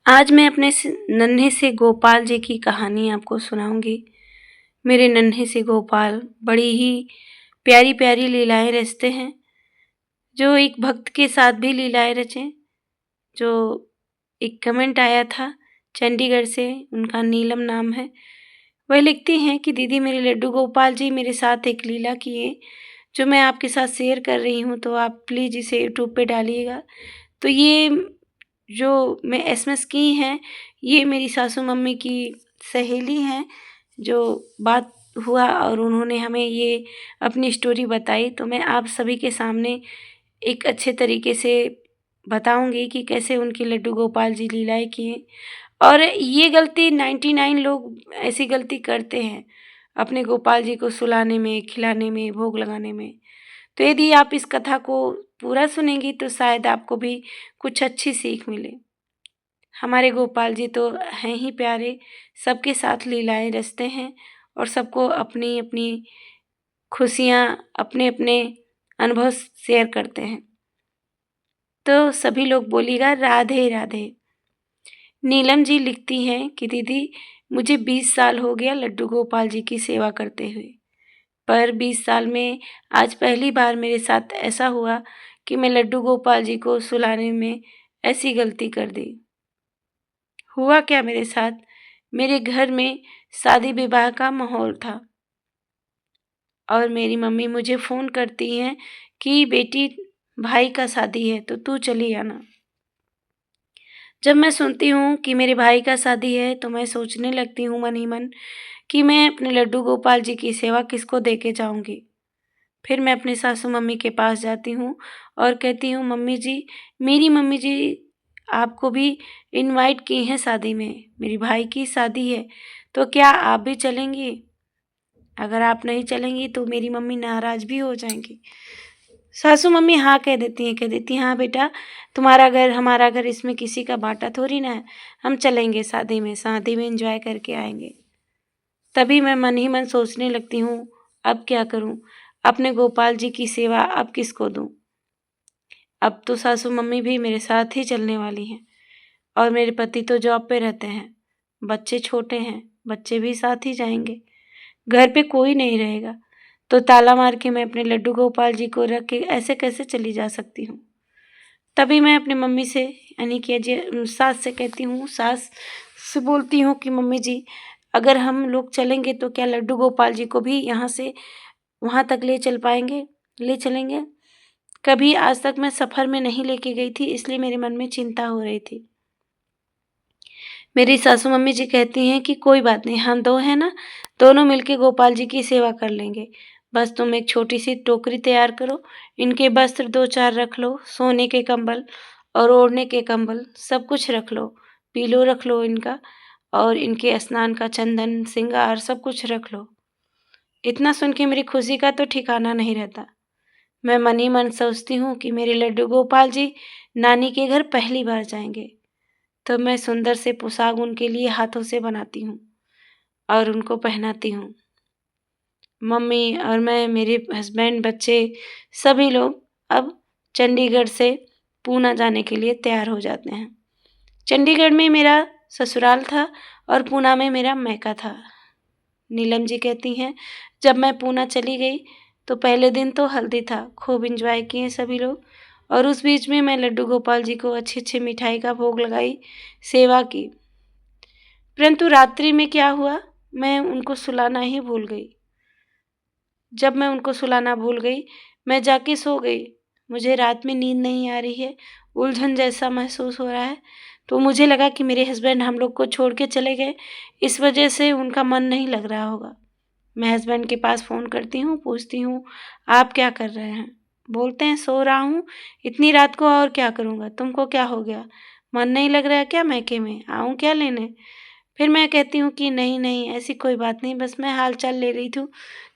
आज मैं अपने नन्हे से गोपाल जी की कहानी आपको सुनाऊंगी। मेरे नन्हे से गोपाल बड़ी ही प्यारी प्यारी लीलाएं रचते हैं, जो एक भक्त के साथ भी लीलाएं रचे। जो एक कमेंट आया था चंडीगढ़ से, उनका नीलम नाम है। वह लिखती हैं कि दीदी, मेरे लड्डू गोपाल जी मेरे साथ एक लीला किए, जो मैं आपके साथ शेयर कर रही हूँ, तो आप प्लीज़ इसे यूट्यूब पे डालिएगा। तो ये जो मैं एसएमएस की हैं, ये मेरी सासू मम्मी की सहेली हैं। जो बात हुआ और उन्होंने हमें ये अपनी स्टोरी बताई, तो मैं आप सभी के सामने एक अच्छे तरीके से बताऊंगी कि कैसे उनके लड्डू गोपाल जी लीलाएं किए। और ये गलती 99 लोग ऐसी गलती करते हैं, अपने गोपाल जी को सुलाने में, खिलाने में, भोग लगाने में। तो यदि आप इस कथा को पूरा सुनेंगी तो शायद आपको भी कुछ अच्छी सीख मिले। हमारे गोपाल जी तो हैं ही प्यारे, सबके साथ लीलाएं रचते हैं और सबको अपनी अपनी खुशियाँ, अपने अपने अनुभव शेयर करते हैं। तो सभी लोग बोलिएगा राधे राधे। नीलम जी लिखती हैं कि दीदी, मुझे 20 साल हो गया लड्डू गोपाल जी की सेवा करते हुए, पर 20 साल में आज पहली बार मेरे साथ ऐसा हुआ कि मैं लड्डू गोपाल जी को सुलाने में ऐसी गलती कर दी। हुआ क्या मेरे साथ, मेरे घर में शादी विवाह का माहौल था और मेरी मम्मी मुझे फ़ोन करती हैं कि बेटी, भाई का शादी है तो तू चली आना। जब मैं सुनती हूँ कि मेरे भाई का शादी है तो मैं सोचने लगती हूँ मन ही मन कि मैं अपने लड्डू गोपाल जी की सेवा किसको दे के जाऊँगी। फिर मैं अपनी सासू मम्मी के पास जाती हूँ और कहती हूँ, मम्मी जी, मेरी मम्मी जी आपको भी इनवाइट की हैं शादी में, मेरी भाई की शादी है, तो क्या आप भी चलेंगी? अगर आप नहीं चलेंगी तो मेरी मम्मी नाराज़ भी हो जाएंगी। सासू मम्मी हाँ कह देती हैं हाँ बेटा, तुम्हारा घर हमारा घर, इसमें किसी का बाटा थोड़ी ना है, हम चलेंगे शादी में एंजॉय करके आएंगे। तभी मैं मन ही मन सोचने लगती हूँ, अब क्या करूँ, अपने गोपाल जी की सेवा अब किसको दूँ। अब तो सासू मम्मी भी मेरे साथ ही चलने वाली हैं और मेरे पति तो जॉब पे रहते हैं, बच्चे छोटे हैं, बच्चे भी साथ ही जाएंगे, घर पे कोई नहीं रहेगा, तो ताला मार के मैं अपने लड्डू गोपाल जी को रख के ऐसे कैसे चली जा सकती हूँ। तभी मैं अपनी मम्मी से यानी कि सास से कहती हूँ, सास से बोलती हूँ कि मम्मी जी, अगर हम लोग चलेंगे तो क्या लड्डू गोपाल जी को भी यहाँ से वहाँ तक ले चलेंगे। कभी आज तक मैं सफ़र में नहीं लेके गई थी, इसलिए मेरे मन में चिंता हो रही थी। मेरी सासू मम्मी जी कहती हैं कि कोई बात नहीं, हम दो हैं ना, दोनों मिलके गोपाल जी की सेवा कर लेंगे। बस तुम एक छोटी सी टोकरी तैयार करो, इनके वस्त्र 2-4 रख लो, सोने के कंबल और ओढ़ने के कंबल सब कुछ रख लो, पीलो रख लो इनका, और इनके स्नान का चंदन, श्रृंगार सब कुछ रख लो। इतना सुन के मेरी खुशी का तो ठिकाना नहीं रहता। मैं मन ही मन सोचती हूँ कि मेरे लड्डू गोपाल जी नानी के घर पहली बार जाएंगे, तो मैं सुंदर से पोशाक उनके लिए हाथों से बनाती हूँ और उनको पहनाती हूँ। मम्मी और मैं, मेरे हस्बैंड, बच्चे, सभी लोग अब चंडीगढ़ से पूना जाने के लिए तैयार हो जाते हैं। चंडीगढ़ में मेरा ससुराल था और पूना में मेरा मैका था। नीलम जी कहती हैं, जब मैं पूना चली गई तो पहले दिन तो हल्दी था, खूब एंजॉय किए सभी लोग, और उस बीच में मैं लड्डू गोपाल जी को अच्छी अच्छी मिठाई का भोग लगाई, सेवा की। परंतु रात्रि में क्या हुआ, मैं उनको सुलाना ही भूल गई। जब मैं उनको सुलाना भूल गई, मैं जाके सो गई। मुझे रात में नींद नहीं आ रही है, उलझन जैसा महसूस हो रहा है, तो मुझे लगा कि मेरे हस्बैंड हम लोग को छोड़ के चले गए, इस वजह से उनका मन नहीं लग रहा होगा। मैं हस्बैंड के पास फ़ोन करती हूँ, पूछती हूँ, आप क्या कर रहे हैं? बोलते हैं, सो रहा हूँ, इतनी रात को और क्या करूँगा, तुमको क्या हो गया, मन नहीं लग रहा है क्या मैके में, आऊँ क्या लेने? फिर मैं कहती हूँ कि नहीं नहीं, ऐसी कोई बात नहीं, बस मैं हाल चाल ले रही थी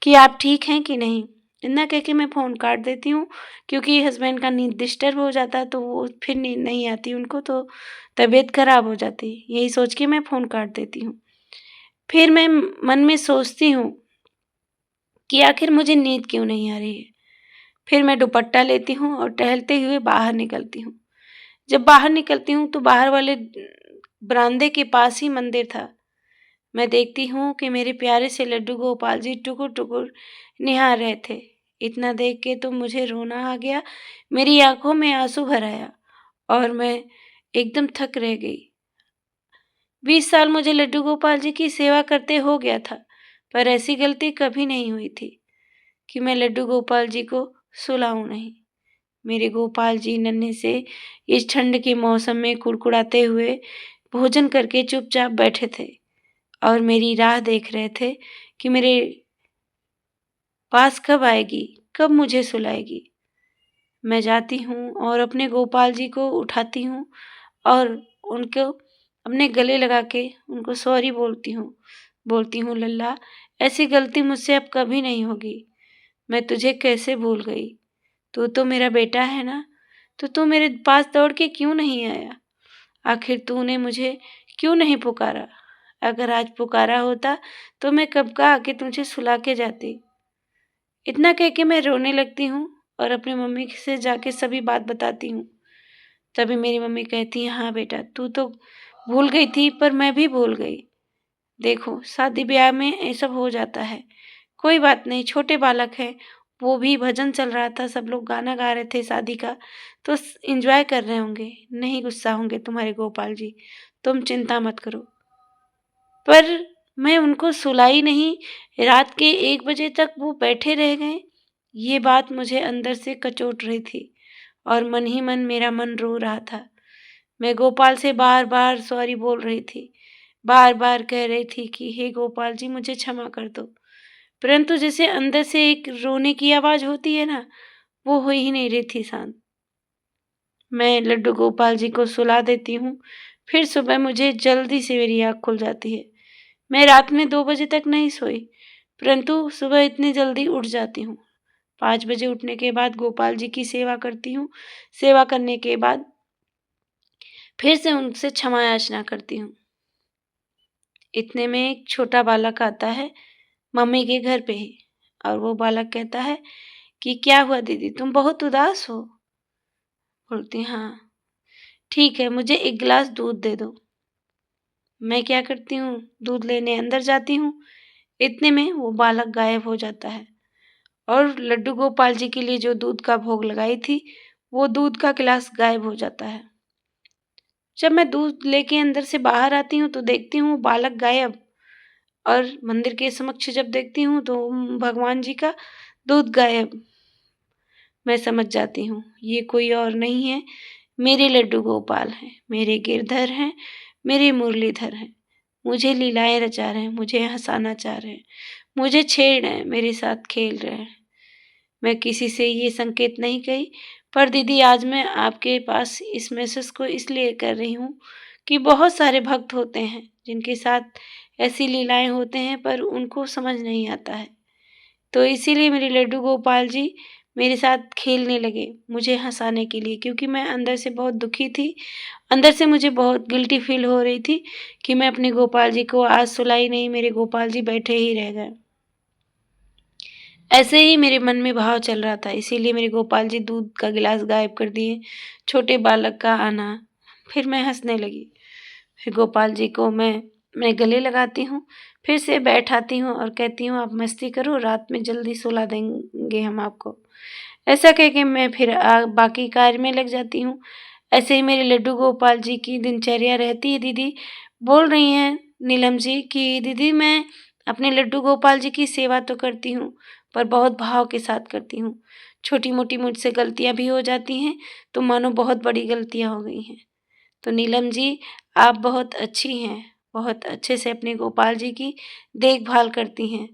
कि आप ठीक हैं कि नहीं। इतना कह के मैं फ़ोन काट देती हूँ, क्योंकि हस्बैंड का नींद डिस्टर्ब हो जाता है, तो वो फिर नींद नहीं आती उनको, तो तबीयत खराब हो जाती है, यही सोच के मैं फ़ोन काट देती हूँ। फिर मैं मन में सोचती हूँ कि आखिर मुझे नींद क्यों नहीं आ रही है। फिर मैं दुपट्टा लेती हूँ और टहलते हुए बाहर निकलती हूँ। जब बाहर निकलती हूँ तो बाहर वाले बरामदे के पास ही मंदिर था। मैं देखती हूँ कि मेरे प्यारे से लड्डू गोपाल जी टुकुर टुकुर निहार रहे थे। इतना देख के तो मुझे रोना आ गया, मेरी आंखों में आंसू भर आया और मैं एकदम थक रह गई। 20 साल मुझे लड्डू गोपाल जी की सेवा करते हो गया था, पर ऐसी गलती कभी नहीं हुई थी कि मैं लड्डू गोपाल जी को सुलाऊं नहीं। मेरे गोपाल जी नन्हे से इस ठंड के मौसम में कुड़कुड़ाते हुए भोजन करके चुपचाप बैठे थे और मेरी राह देख रहे थे कि मेरे पास कब आएगी, कब मुझे सुलाएगी। मैं जाती हूँ और अपने गोपाल जी को उठाती हूँ और उनको अपने गले लगा के उनको सॉरी बोलती हूँ लल्ला, ऐसी गलती मुझसे अब कभी नहीं होगी। मैं तुझे कैसे भूल गई, तू तो मेरा बेटा है ना, तो तू मेरे पास दौड़ के क्यों नहीं आया? आखिर तूने मुझे क्यों नहीं पुकारा? अगर आज पुकारा होता तो मैं कब का आके तुझे सुला के जाती। इतना कह के मैं रोने लगती हूँ और अपनी मम्मी से जाके सभी बात बताती हूँ। तभी मेरी मम्मी कहती है, हाँ बेटा, तू तो भूल गई थी पर मैं भी भूल गई। देखो, शादी ब्याह में ये सब हो जाता है, कोई बात नहीं, छोटे बालक हैं। वो भी भजन चल रहा था, सब लोग गाना गा रहे थे शादी का, तो एंजॉय कर रहे होंगे, नहीं गुस्सा होंगे तुम्हारे गोपाल जी, तुम चिंता मत करो। पर मैं उनको सुलाई नहीं, रात के 1 बजे तक वो बैठे रह गए। ये बात मुझे अंदर से कचोट रही थी और मन ही मन मेरा मन रो रहा था। मैं गोपाल से बार बार सॉरी बोल रही थी, बार बार कह रही थी कि हे गोपाल जी, मुझे क्षमा कर दो, परंतु जैसे अंदर से एक रोने की आवाज़ होती है ना, वो हो ही नहीं रही थी शांत। मैं लड्डू गोपाल जी को सुला देती हूँ, फिर सुबह मुझे जल्दी से मेरी आँख खुल जाती है। मैं रात में 2 बजे तक नहीं सोई, परंतु सुबह इतनी जल्दी उठ जाती हूँ। 5 बजे उठने के बाद गोपाल जी की सेवा करती हूँ। सेवा करने के बाद फिर से उनसे क्षमा याचना करती हूँ। इतने में एक छोटा बालक आता है मम्मी के घर पे ही, और वो बालक कहता है कि क्या हुआ दीदी, तुम बहुत उदास हो? बोलती हाँ। ठीक है, मुझे 1 गिलास दूध दे दो। मैं क्या करती हूँ, दूध लेने अंदर जाती हूँ। इतने में वो बालक गायब हो जाता है और लड्डू गोपाल जी के लिए जो दूध का भोग लगाई थी, वो दूध का गिलास गायब हो जाता है। जब मैं दूध लेके अंदर से बाहर आती हूँ तो देखती हूँ बालक गायब, और मंदिर के समक्ष जब देखती हूँ तो भगवान जी का दूध गायब। मैं समझ जाती हूँ ये कोई और नहीं है, मेरे लड्डू गोपाल हैं, मेरे गिरधर हैं, मेरे मुरलीधर हैं। मुझे लीलाएं रचा रहे हैं, मुझे हंसाना चाह रहे हैं, मुझे छेड़ रहे हैं, मेरे साथ खेल रहे हैं। मैं किसी से ये संकेत नहीं कही, पर दीदी आज मैं आपके पास इस मैसेज को इसलिए कर रही हूँ कि बहुत सारे भक्त होते हैं जिनके साथ ऐसी लीलाएं होते हैं पर उनको समझ नहीं आता है। तो इसीलिए मेरे लड्डू गोपाल जी मेरे साथ खेलने लगे, मुझे हंसाने के लिए, क्योंकि मैं अंदर से बहुत दुखी थी। अंदर से मुझे बहुत गिल्टी फील हो रही थी कि मैं अपने गोपाल जी को आज सुलाई नहीं, मेरे गोपाल जी बैठे ही रह गए। ऐसे ही मेरे मन में भाव चल रहा था, इसीलिए मेरे गोपाल जी दूध का गिलास गायब कर दिए। छोटे बालक का आना, फिर मैं हंसने लगी। फिर गोपाल जी को मैं गले लगाती हूँ, फिर से बैठाती हूँ और कहती हूँ, आप मस्ती करो, रात में जल्दी सुला देंगे हम आपको। ऐसा कह के मैं फिर बाकी कार्य में लग जाती हूँ। ऐसे ही मेरे लड्डू गोपाल जी की दिनचर्या रहती है। दीदी बोल रही हैं नीलम जी कि दीदी मैं अपने लड्डू गोपाल जी की सेवा तो करती हूँ, पर बहुत भाव के साथ करती हूँ। छोटी मोटी मुझसे गलतियाँ भी हो जाती हैं तो मानो बहुत बड़ी गलतियाँ हो गई हैं। तो नीलम जी, आप बहुत अच्छी हैं, बहुत अच्छे से अपने गोपाल जी की देखभाल करती हैं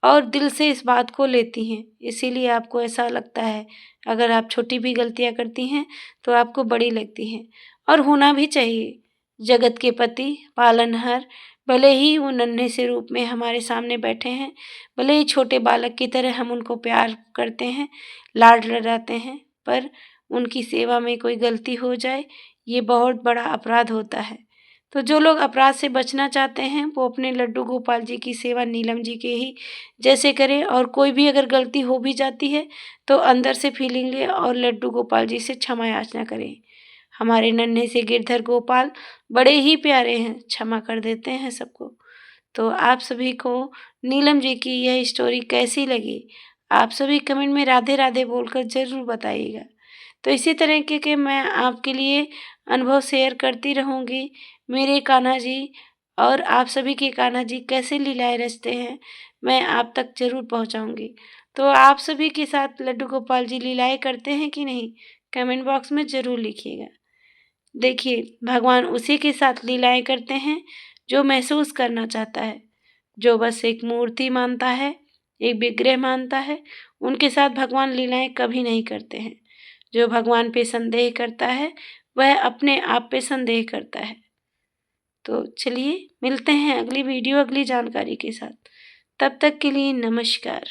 और दिल से इस बात को लेती हैं, इसीलिए आपको ऐसा लगता है। अगर आप छोटी भी गलतियाँ करती हैं तो आपको बड़ी लगती हैं, और होना भी चाहिए। जगत के पति पालनहार, भले ही वो नन्हे से रूप में हमारे सामने बैठे हैं, भले ही छोटे बालक की तरह हम उनको प्यार करते हैं, लाड लड़ाते हैं, पर उनकी सेवा में कोई गलती हो जाए, ये बहुत बड़ा अपराध होता है। तो जो लोग अपराध से बचना चाहते हैं वो अपने लड्डू गोपाल जी की सेवा नीलम जी के ही जैसे करें, और कोई भी अगर गलती हो भी जाती है तो अंदर से फीलिंग ले और लड्डू गोपाल जी से क्षमा याचना करें। हमारे नन्हे से गिरधर गोपाल बड़े ही प्यारे हैं, क्षमा कर देते हैं सबको। तो आप सभी को नीलम जी की यह स्टोरी कैसी लगी, आप सभी कमेंट में राधे राधे बोलकर ज़रूर बताइएगा। तो इसी तरीके के मैं आपके लिए अनुभव शेयर करती रहूँगी। मेरे कान्हा जी और आप सभी के कान्हा जी कैसे लीलाएँ रचते हैं, मैं आप तक ज़रूर पहुँचाऊँगी। तो आप सभी के साथ लड्डू गोपाल जी लीलाएँ करते हैं कि नहीं, कमेंट बॉक्स में ज़रूर लिखिएगा। देखिए, भगवान उसी के साथ लीलाएँ करते हैं जो महसूस करना चाहता है, जो बस एक मूर्ति मानता है, एक विग्रह मानता है, उनके साथ भगवान लीलाएँ कभी नहीं करते हैं। जो भगवान पे संदेह करता है, वह अपने आप पे संदेह करता है। तो चलिए मिलते हैं अगली वीडियो, अगली जानकारी के साथ। तब तक के लिए नमस्कार।